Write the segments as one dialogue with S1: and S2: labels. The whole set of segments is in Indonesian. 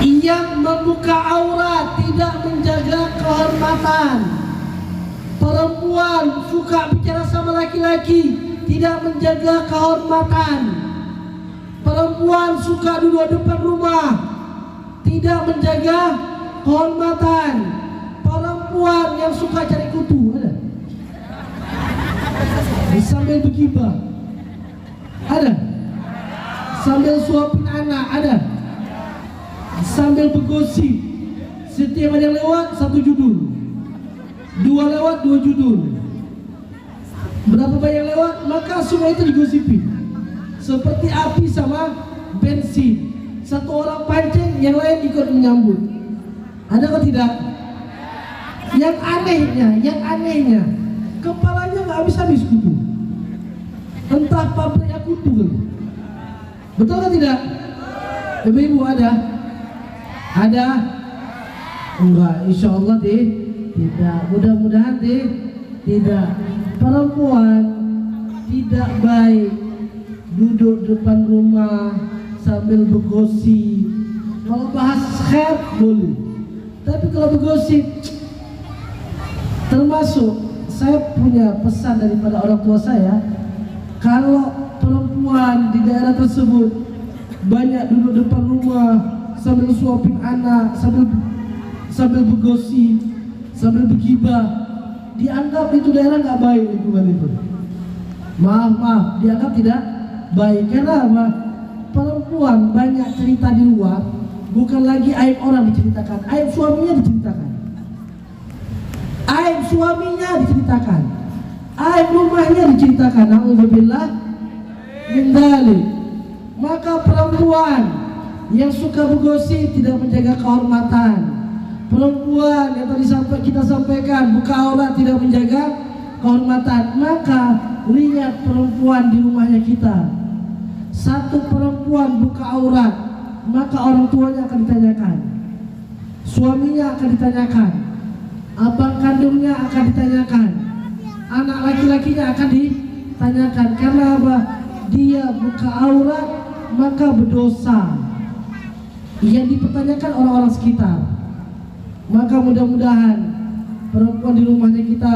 S1: Yang membuka aurat, tidak menjaga kehormatan. Perempuan suka bicara sama laki-laki, tidak menjaga kehormatan. Perempuan suka duduk depan rumah, tidak menjaga kehormatan. Perempuan yang suka cari kutu, ada? Sambil bergibah, ada? Sambil suapin anak, ada? Sambil bergosip. Setiap ada yang lewat satu judul, dua lewat dua judul, berapa banyak lewat maka semua itu digosipin. Seperti api sama bensin, satu orang pancing, yang lain ikut menyambut. Ada atau tidak? Yang anehnya kepalanya nggak habis-habis kutu. Entah pabriknya kutu. Betul atau tidak? Ibu-ibu ada? Ada? Enggak, insya Allah tidak. Mudah-mudahan tidak. Perempuan tidak baik duduk depan rumah sambil bergosip. Kalau bahas khair boleh, tapi kalau bergosip, termasuk saya punya pesan daripada orang tua saya, kalau perempuan di daerah tersebut banyak duduk depan rumah sambil suapin anak, sambil bergosip, sambil bergibah, dianggap itu daerah nggak baik lingkungan itu. Maaf, dianggap tidak baik. Karena apa? Perempuan banyak cerita di luar, bukan lagi aib orang diceritakan, aib suaminya diceritakan, aib suaminya diceritakan, aib rumahnya diceritakan. Alhamdulillah min dzalik. Maka perempuan yang suka bergosip tidak menjaga kehormatan. Perempuan yang tadi kita sampaikan buka aurat tidak menjaga kehormatan. Maka lihat perempuan di rumahnya kita, satu perempuan buka aurat, maka orang tuanya akan ditanyakan, suaminya akan ditanyakan, abang kandungnya akan ditanyakan, anak laki-lakinya akan ditanyakan. Karena apa? Dia buka aurat maka berdosa. Yang dipertanyakan orang-orang sekitar. Maka mudah-mudahan perempuan di rumahnya kita,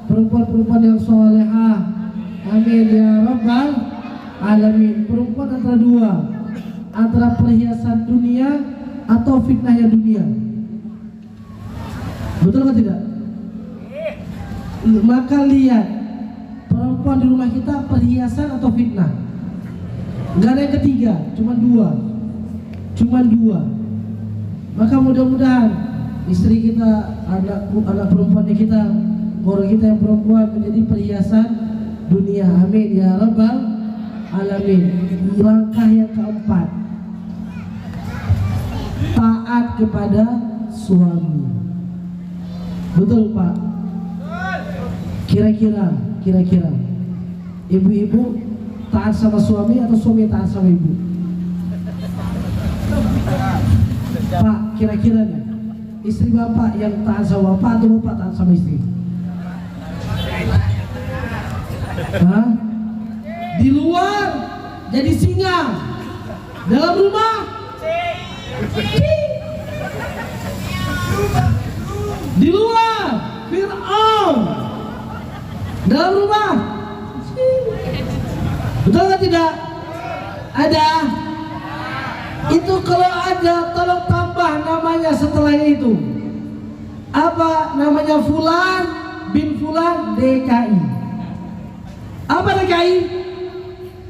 S1: perempuan-perempuan yang solehah, amin ya rabbal alamin. Perempuan antara dua, antara perhiasan dunia atau fitnahnya dunia. Betul atau tidak? Maka lihat perempuan di rumah kita perhiasan atau fitnah. Gak ada yang ketiga, cuma dua. Maka mudah-mudahan istri kita, anak perempuannya kita, keluarga kita yang perempuan menjadi perhiasan dunia. Amin ya rabbal alamin. Langkah yang keempat, taat kepada suami. Betul Pak? Kira-kira ibu-ibu taat sama suami atau suami taat sama ibu? Pak, kira-kira nih, istri bapak yang taat sama bapak atau bapak taat sama istri? Hah? Di luar jadi singa, dalam rumah di luar Fir'aun, dalam rumah. Betul atau tidak? Ada? Itu kalau ada tolong tambah namanya setelahnya itu. Apa namanya? Fulan bin Fulan DKI. Apa DKI?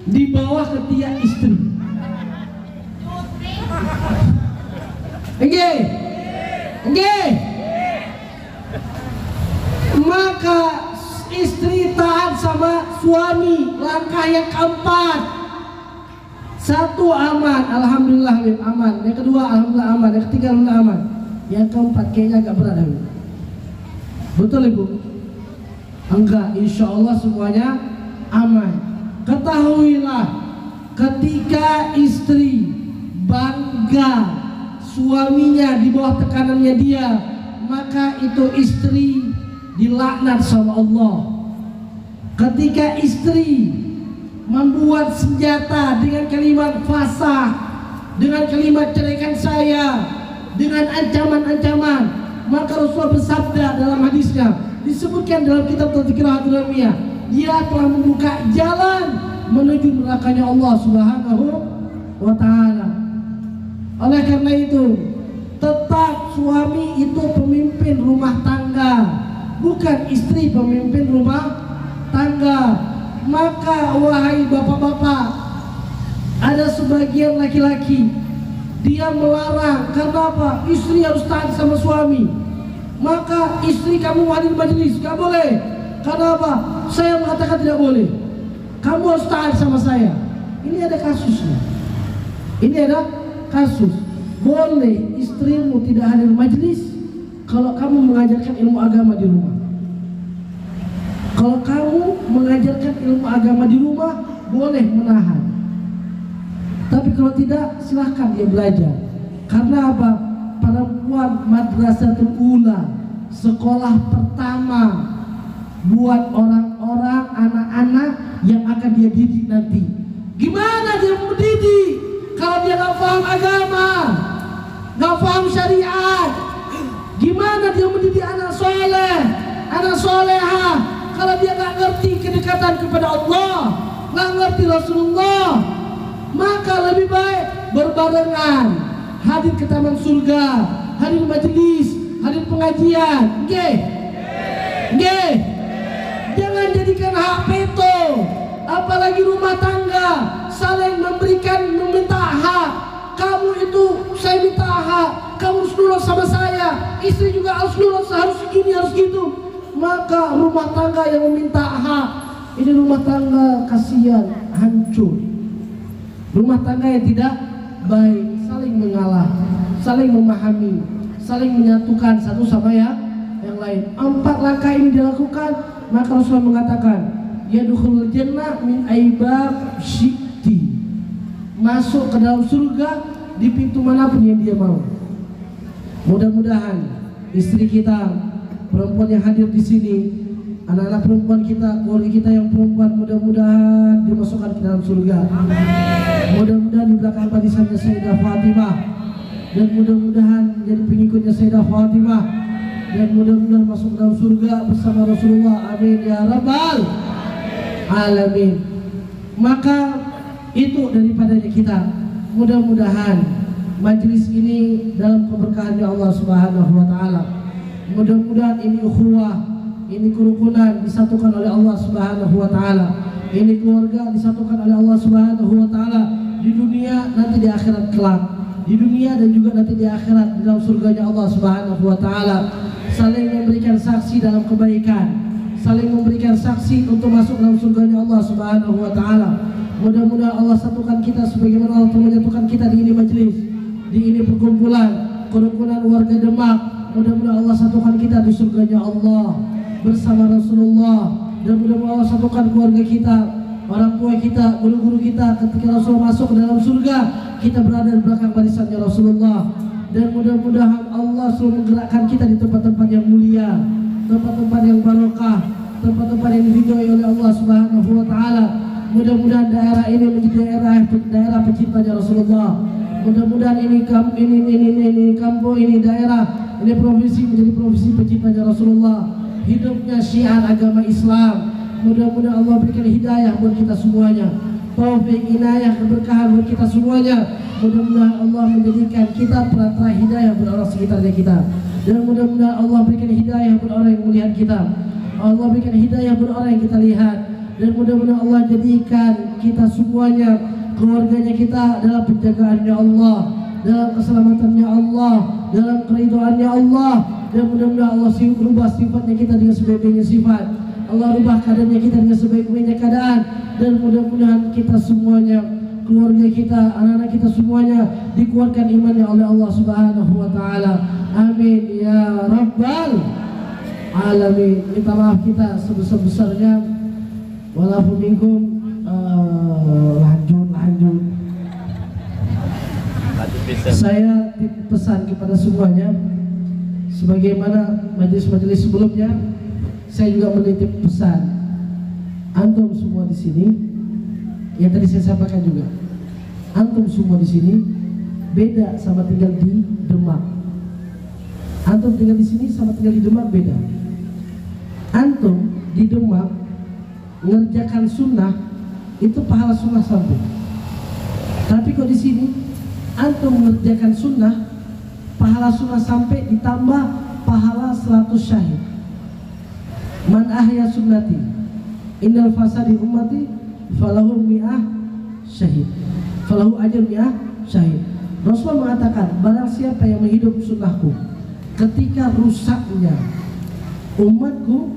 S1: Di bawah ketiak istri. Oke. Maka istri taat sama suami. Langkah yang keempat, satu aman, alhamdulillah aman. Yang kedua alhamdulillah aman. Yang ketiga alhamdulillah aman. Yang keempat kayaknya agak berat. Betul ibu? Enggak, insya Allah semuanya aman. Ketahuilah, ketika istri bangga suaminya di bawah tekanannya dia, maka itu istri dilaknat sama Allah. Ketika istri membuat senjata dengan kalimat fasah, dengan kalimat ceraikan saya, dengan ancaman-ancaman. Maka Rasulullah bersabda dalam hadisnya, disebutkan dalam kitab Tadhkiratul Ilmiyah, dia telah membuka jalan menuju nerakanya Allah Subhanahu wa Ta'ala. Oleh karena itu, tetap suami itu pemimpin rumah tangga, bukan istri pemimpin rumah tangga. Maka wahai bapak-bapak, ada sebagian laki-laki dia melarang, karena apa? Istri harus taat sama suami. Maka istri kamu hadir majelis, gak boleh. Karena apa? Saya mengatakan tidak boleh. Kamu harus taat sama saya. Ini ada kasusnya. Ini ada kasus. Boleh istrimu tidak hadir majelis kalau kamu mengajarkan ilmu agama di rumah. Kalau kamu mengajarkan ilmu agama di rumah, boleh menahan. Tapi kalau tidak, silahkan dia belajar. Karena apa? Perempuan madrasatul ula, sekolah pertama buat orang-orang, anak-anak yang akan dia didik nanti. Gimana dia mendidik kalau dia gak paham agama, gak paham syariat? Gimana dia mendidik anak soleh, anak solehah, kalau dia gak ngerti kedekatan kepada Allah, gak ngerti Rasulullah? Maka lebih baik berbarengan, hadir ke taman surga, hadir majelis, hadir pengajian. Nggih. Jangan jadikan hak veto, apalagi rumah tangga saling meminta hak. Kamu itu saya minta hak, kamu harus nurut sama saya, istri juga harus nurut, harus gini, harus gitu. Maka rumah tangga yang meminta hak, ini rumah tangga kasihan, hancur. Rumah tangga yang tidak baik, saling mengalah, saling memahami, saling menyatukan satu sama yang lain. 4 langkah ini dilakukan, maka Rasulullah mengatakan, yadkhulul jannah min aibab syi'ti, masuk ke dalam surga di pintu manapun yang dia mau. Mudah-mudahan istri kita, perempuan yang hadir di sini, anak-anak perempuan kita, keluarga kita yang perempuan, mudah-mudahan dimasukkan ke dalam surga. Mudah-mudahan di belakang barisannya Sayyidah Fatimah, dan mudah-mudahan jadi pengikutnya Sayyidah Fatimah, dan mudah-mudahan masuk dalam surga bersama Rasulullah. Amin ya rabbal alamin. Maka itu daripadanya kita, mudah-mudahan majelis ini dalam keberkahannya Allah Subhanahu wa Ta'ala. Mudah-mudahan ini ukhuwah, ini kerukunan disatukan oleh Allah Subhanahu wa Ta'ala. Ini keluarga disatukan oleh Allah Subhanahu wa Ta'ala di dunia, nanti di akhirat kelak. Di dunia dan juga nanti di akhirat di dalam surganya Allah Subhanahu wa Ta'ala. Saling memberikan saksi dalam kebaikan, saling memberikan saksi untuk masuk dalam surganya Allah Subhanahu wa Ta'ala. Mudah-mudahan Allah satukan kita sebagaimana Allah telah menyatukan kita di ini majelis, di ini perkumpulan kerukunan warga Demak. Mudah-mudahan Allah satukan kita di surganya Allah bersama Rasulullah, dan mudah-mudahan Allah satukan keluarga kita, orang tua kita, guru-guru kita. Ketika Rasul masuk ke dalam surga, kita berada di belakang barisannya Rasulullah. Dan mudah-mudahan Allah selalu menggerakkan kita di tempat-tempat yang mulia, tempat-tempat yang barokah, tempat-tempat yang diridhoi oleh Allah Subhanahu wa Ta'ala. Mudah-mudahan daerah ini menjadi daerah penciptanya Rasulullah. Mudah-mudahan ini kampung, ini daerah, ini provinsi menjadi provinsi penciptanya Rasulullah. Hidupnya syiar agama Islam. Mudah-mudahan Allah berikan hidayah buat kita semuanya, taufik, inayah, keberkahan buat kita semuanya. Mudah-mudahan Allah menjadikan kita perantara hidayah buat orang sekitarnya kita, dan mudah-mudahan Allah berikan hidayah buat orang yang melihat kita, Allah berikan hidayah buat orang yang kita lihat, dan mudah-mudahan Allah jadikan kita semuanya, keluarganya kita dalam penjagaannya Allah, dalam keselamatannya Allah, dalam keridhaannya Allah. Dan mudah-mudahan Allah rubah sifatnya kita dengan sebaik-baiknya sifat, Allah rubah keadaannya kita dengan sebaik-baiknya keadaan. Dan mudah-mudahan kita semuanya, keluarga kita, anak-anak kita semuanya dikuatkan imannya oleh Allah Subhanahu wa Ta'ala. Amin ya rabbal alamin. Minta maaf kita sebesar-besarnya. Walaupun minkum lanjut. Saya pesan kepada semuanya, sebagaimana majelis-majelis sebelumnya, saya juga menitip pesan antum semua di sini, yang tadi saya sampaikan juga. Antum semua di sini beda sama tinggal di Demak. Antum tinggal di sini sama tinggal di Demak beda. Antum di Demak mengerjakan sunnah itu pahala sunnah sampai. Tapi kok di sini antum mengerjakan sunnah, pahala sunnah sampai ditambah pahala 100 syahid. Man ahya sunnati innal fasadi ummati falahu mi'ah syahid, falahu ajr mi'ah syahid. Rasulullah mengatakan, barang siapa yang menghidup sunnahku ketika rusaknya umatku,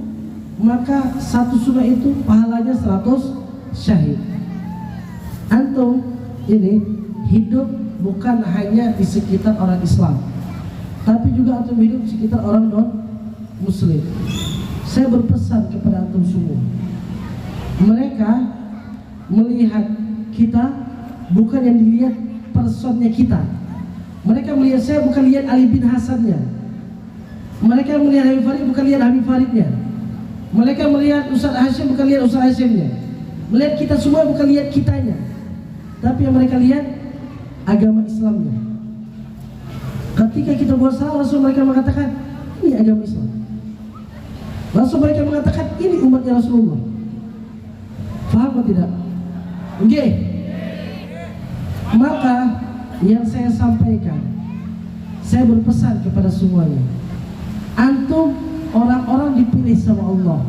S1: maka satu sunnah itu pahalanya 100 syahid. Antum ini hidup bukan hanya di sekitar orang Islam, tapi juga antum hidup di sekitar orang non Muslim. Saya berpesan kepada antum semua, mereka melihat kita bukan yang dilihat personnya kita. Mereka melihat saya bukan lihat Ali bin Hasannya. Mereka melihat Habib Farid bukan lihat Habib Faridnya. Mereka melihat Ustaz Hashim bukan lihat Ustaz Hashimnya. Melihat kita semua bukan lihat kitanya, tapi yang mereka lihat agama Islamnya. Ketika kita buat salah, langsung mereka mengatakan ini agama Islam. Langsung mereka mengatakan ini umatnya Rasulullah. Faham atau tidak? Oke. Maka yang saya sampaikan, saya berpesan kepada semuanya, antum orang-orang dipilih sama Allah,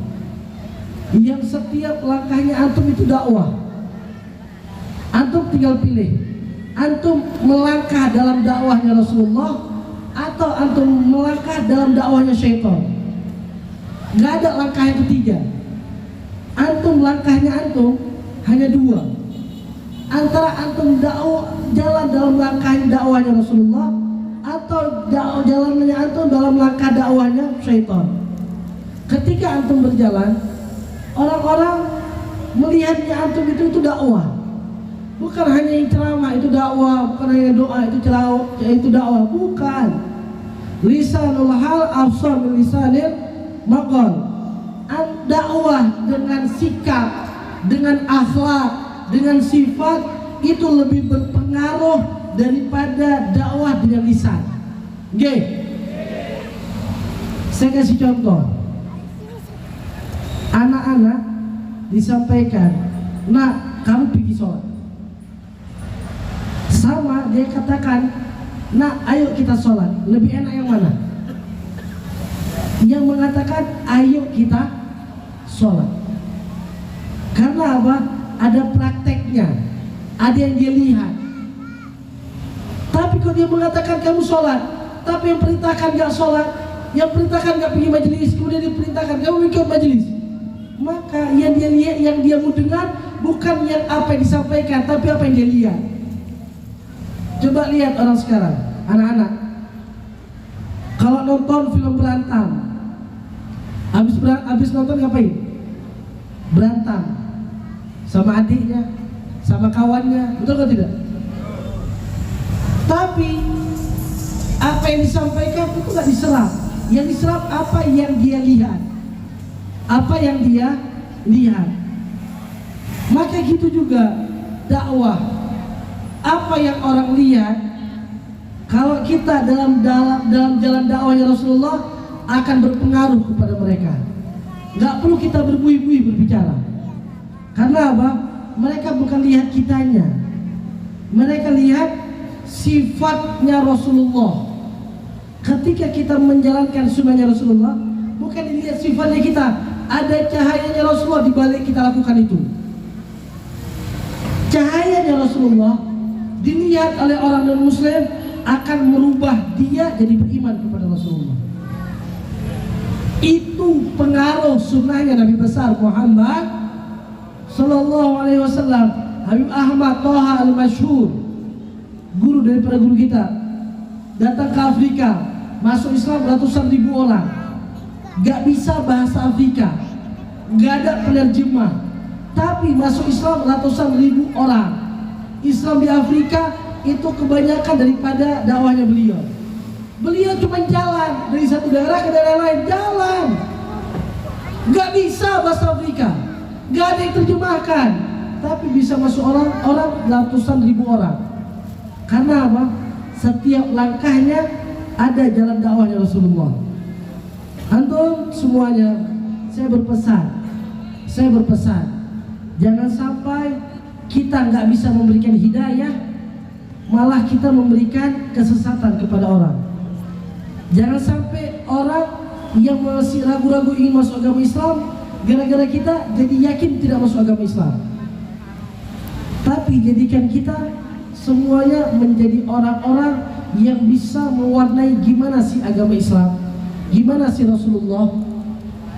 S1: yang setiap langkahnya antum itu dakwah. Antum tinggal pilih, antum melangkah dalam dakwahnya Rasulullah atau antum melangkah dalam dakwahnya syaitan. Gak ada langkah yang ketiga. Antum langkahnya antum hanya dua, antara antum jalan dalam langkah dakwahnya Rasulullah atau jalannya antum dalam langkah dakwahnya syaitan. Ketika antum berjalan, orang-orang melihatnya antum itu dakwah. Bukan hanya yang ceramah itu dakwah, bukan hanya doa itu ceramah itu dakwah, bukan. Lisanul hal afsar min lisanil maqal. Dakwah dengan sikap, dengan akhlak, dengan sifat itu lebih berpengaruh daripada dakwah dengan lisan. Oke. Saya kasih contoh. Anak-anak disampaikan, "Nak, kamu pergi sholat." Sama dia katakan, "Nak, ayo kita sholat." Lebih enak yang mana? Yang mengatakan ayo kita sholat. Karena apa? Ada prakteknya, ada yang dia lihat. Tapi kalau dia mengatakan kamu sholat, tapi yang perintahkan gak sholat, yang perintahkan gak pergi majelis, kemudian diperintahkan kamu ikut majelis, maka yang dia lihat, yang dia mau dengar bukan yang apa yang disampaikan, tapi apa yang dia lihat. Coba lihat orang sekarang, anak-anak, kalau nonton film berantem, habis nonton ngapain? Berantem sama adiknya, sama kawannya, betul atau tidak? Tapi apa yang disampaikan itu nggak diserap. Yang diserap apa yang dia lihat, apa yang dia lihat. Maka gitu juga dakwah. Apa yang orang lihat, kalau kita dalam jalan dakwahnya Rasulullah akan berpengaruh kepada mereka. Gak perlu kita berbuih-buih berbicara. Karena apa? Mereka bukan lihat kitanya, mereka lihat sifatnya Rasulullah. Ketika kita menjalankan sunnahnya Rasulullah, bukan dilihat sifatnya kita. Ada cahayanya Rasulullah di balik kita lakukan itu. Cahayanya Rasulullah dilihat oleh orang non-muslim akan merubah dia jadi beriman kepada Rasulullah. Itu pengaruh sunnahnya Nabi besar Muhammad Sallallahu Alaihi Wasallam. Habib Ahmad Toha Al-Masyhur, guru daripada guru kita, datang ke Afrika, masuk Islam ratusan ribu orang, gak bisa bahasa Afrika, gak ada penerjemah, tapi masuk Islam ratusan ribu orang. Islam di Afrika itu kebanyakan daripada dakwahnya beliau. Beliau cuma jalan dari satu daerah ke daerah lain, jalan. Gak bisa bahasa Afrika, gak ada yang terjemahkan, tapi bisa masuk orang ratusan ribu orang. Karena apa? setiap langkahnya ada jalan dakwahnya Rasulullah. Antum semuanya, saya berpesan, jangan sampai kita nggak bisa memberikan hidayah, malah kita memberikan kesesatan kepada orang. Jangan sampai orang yang masih ragu-ragu ingin masuk agama Islam, gara-gara kita jadi yakin tidak masuk agama Islam. Tapi jadikan kita semuanya menjadi orang-orang yang bisa mewarnai gimana sih agama Islam, gimana sih Rasulullah.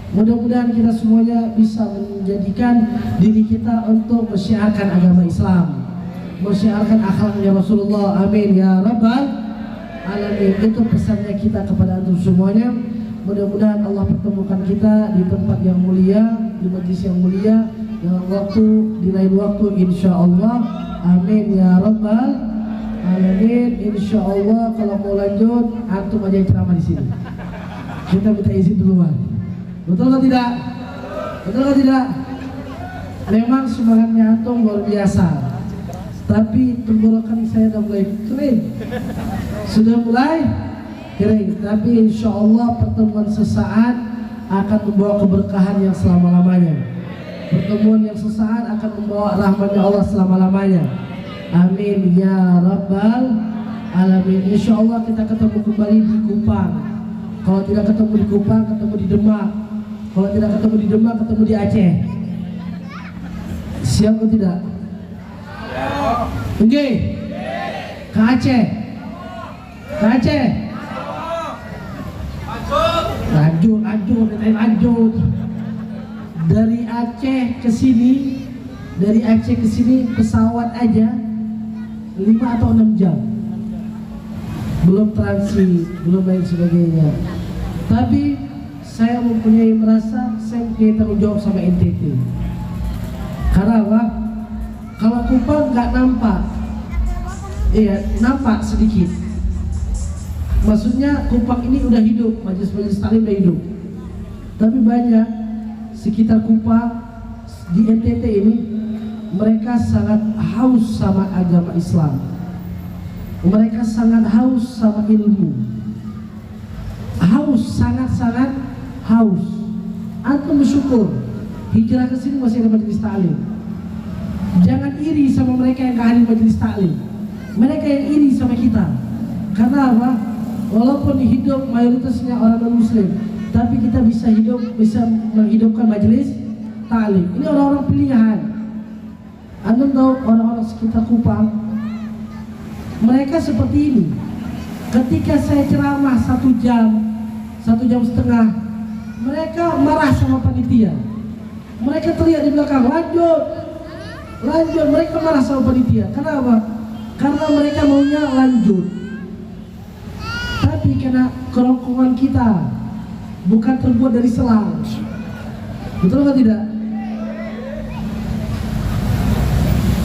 S1: Mudah-mudahan kita semuanya bisa menjadikan diri kita untuk mensyiarkan agama Islam, mensyiarkan akhlaknya Rasulullah. Amin ya rabbal alamin. Itu pesannya kita kepada antum semuanya. Mudah-mudahan Allah pertemukan kita di tempat yang mulia, di majlis yang mulia, dengan waktu di lain waktu insyaallah. Amin ya rabbal alamin. Insyaallah kalau mau lanjut antum aja yang ceramah di sini. Kita minta izin duluan. Betul atau tidak? Betul atau tidak? Memang semangatnya antum luar biasa, tapi tenggorokan saya sudah mulai kering. Sudah mulai kering. Tapi insya Allah pertemuan sesaat akan membawa keberkahan yang selama-lamanya. Pertemuan yang sesaat akan membawa rahmatnya Allah selama-lamanya. Amin ya rabbal alamin. Insya Allah kita ketemu kembali di Kupang. Kalau tidak ketemu di Kupang, ketemu di Demak. Kalau tidak ketemu di Demak, ketemu di Aceh. Siap atau tidak? Oke. Ke Aceh. Ke Aceh. Lanjut. Dari Aceh ke sini, pesawat aja 5 atau 6 jam. Belum transit, belum lain sebagainya. Tapi saya merasa saya mempunyai tanggung jawab sama NTT. Karena apa? Kalau Kupang nggak nampak, nampak sedikit. Maksudnya Kupang ini udah hidup, majelis taklim udah hidup. Tapi banyak sekitar Kupang di NTT ini, mereka sangat haus sama agama Islam. Mereka sangat haus sama ilmu. Haus, sangat-sangat haus. Antum bersyukur hijrah ke sini masih ada majelis taklim. Jangan iri sama mereka yang gak hadir majelis taklim. Mereka yang iri sama kita. Karena apa? Walaupun hidup mayoritasnya orang non-muslim, tapi kita bisa menghidupkan majelis taklim. Ini orang-orang pilihan. Antum tahu orang-orang sekitar Kupang, mereka seperti ini. Ketika saya ceramah 1 jam, 1 jam setengah, mereka marah sama panitia. Mereka teriak di belakang, lanjut. Mereka marah sama panitia. Kenapa? Karena mereka maunya lanjut. Tapi karena kerongkongan kita bukan terbuat dari selang. Betul atau tidak?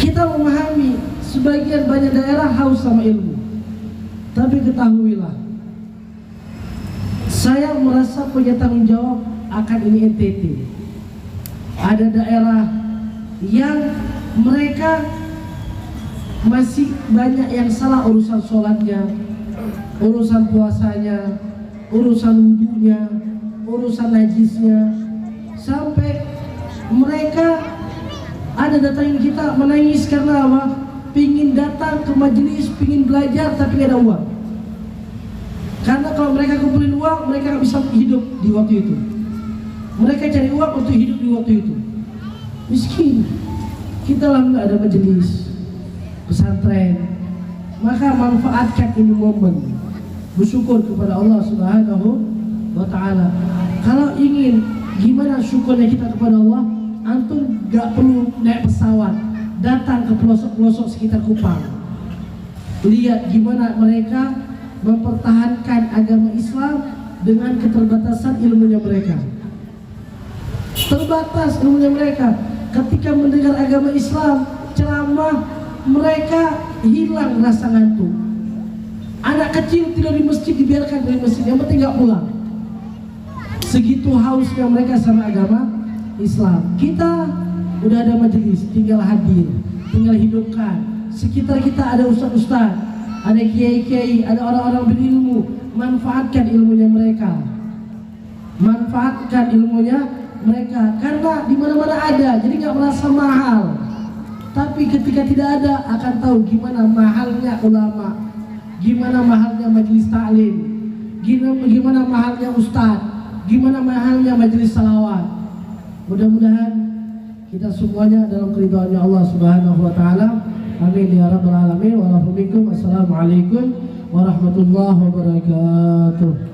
S1: Kita memahami sebagian banyak daerah haus sama ilmu. Tapi ketahuilah, saya merasa punya tanggung jawab akan ini NTT. Ada daerah yang mereka masih banyak yang salah urusan sholatnya, urusan puasanya, urusan wudhunya, urusan najisnya. Sampai mereka ada datangin kita menangis karena apa? Pingin datang ke majelis, pingin belajar tapi gak ada uang. Karena kalau mereka kumpulin uang, mereka gak bisa hidup di waktu itu. Mereka cari uang untuk hidup di waktu itu. Miskin. Kita lah gak ada majelis pesantren. Maka manfaatkan ini momen. Bersyukur kepada Allah Subhanahu wa ta'ala. Kalau ingin gimana syukurnya kita kepada Allah, antum gak perlu naik pesawat, datang ke pelosok-pelosok sekitar Kupang. Lihat gimana mereka mempertahankan agama Islam dengan keterbatasan ilmunya mereka. Terbatas ilmunya mereka. Ketika mendengar agama Islam, ceramah, mereka hilang rasa ngantuk. Anak kecil tidur di masjid dibiarkan dari masjid, yang penting gak pulang. Segitu hausnya mereka sama agama Islam. Kita udah ada majelis, tinggal hadir, tinggal hidupkan. Sekitar kita ada ustaz-ustaz, ada kiai-kiai, ada orang-orang berilmu. Manfaatkan ilmunya mereka. Manfaatkan ilmunya mereka, karena di mana-mana ada, jadi nggak merasa mahal. Tapi ketika tidak ada, akan tahu gimana mahalnya ulama, gimana mahalnya majelis taklim, gimana mahalnya ustadz, gimana mahalnya majelis salawat. Mudah-mudahan kita semuanya dalam keridhaannya Allah Subhanahu wa taala. Amin ya rabbal alamin. Wassalamualaikum warahmatullahi wabarakatuh.